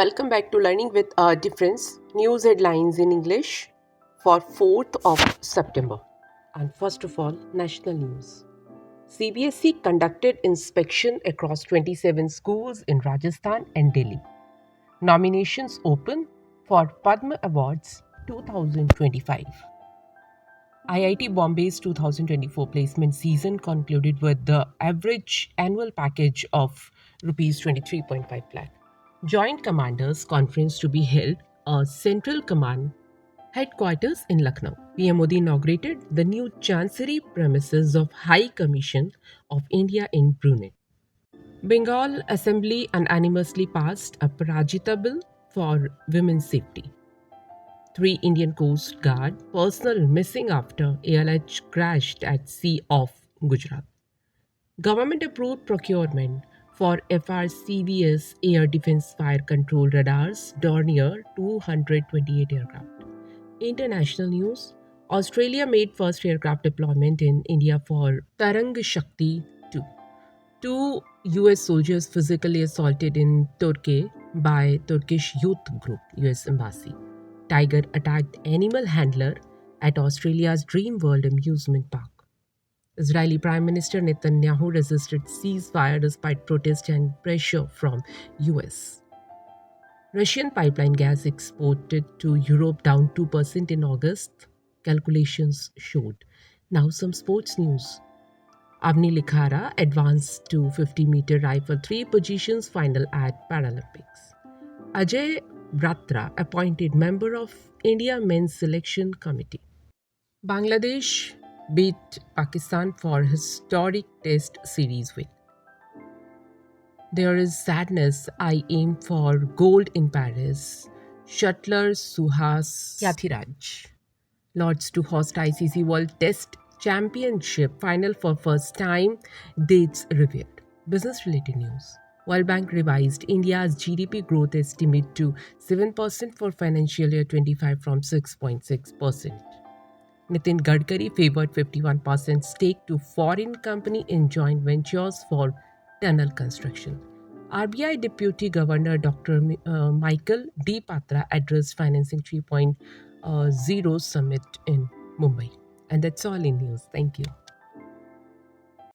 Welcome back to Learning with a Difference News Headlines in English for 4th of September. And first of all, national news. CBSE conducted inspection across 27 schools in Rajasthan and Delhi. Nominations open for Padma Awards 2025. IIT Bombay's 2024 placement season concluded with the average annual package of rupees 23.5 lakh. Joint Commanders Conference to be held, a Central Command headquarters in Lucknow. PM Modi inaugurated the new Chancery premises of High Commission of India in Brunei. Bengal Assembly unanimously passed a Parajita bill for women's safety. 3 Indian Coast Guard personnel missing after ALH crashed at sea off Gujarat. Government approved procurement for FRCVS air defense fire control radars Dornier 228 aircraft. International news. Australia made first aircraft deployment in India for Tarang Shakti 2. 2 US soldiers physically assaulted in Turkey by Turkish youth group US embassy. Tiger attacked animal handler at Australia's Dreamworld amusement park. Israeli Prime Minister Netanyahu resisted ceasefire despite protest and pressure from US. Russian pipeline gas exported to Europe down 2% in August, calculations showed. Now some sports news. Avni Likhara advanced to 50-meter rifle 3 positions final at Paralympics. Ajay Bratra appointed member of India men's selection committee. Bangladesh beat Pakistan for historic test series win. There is sadness. I aim for gold in Paris. Shuttler Suhas Yathiraj. Lords to host ICC World Test Championship final for first time. Dates revealed. Business related news. World Bank revised India's GDP growth estimate to 7% for financial year 25 from 6.6%. Nitin Gadkari favored 51% stake to foreign company in joint ventures for tunnel construction. RBI Deputy Governor Dr. Michael D. Patra addressed Financing 3.0 Summit in Mumbai. And that's all in news. Thank you.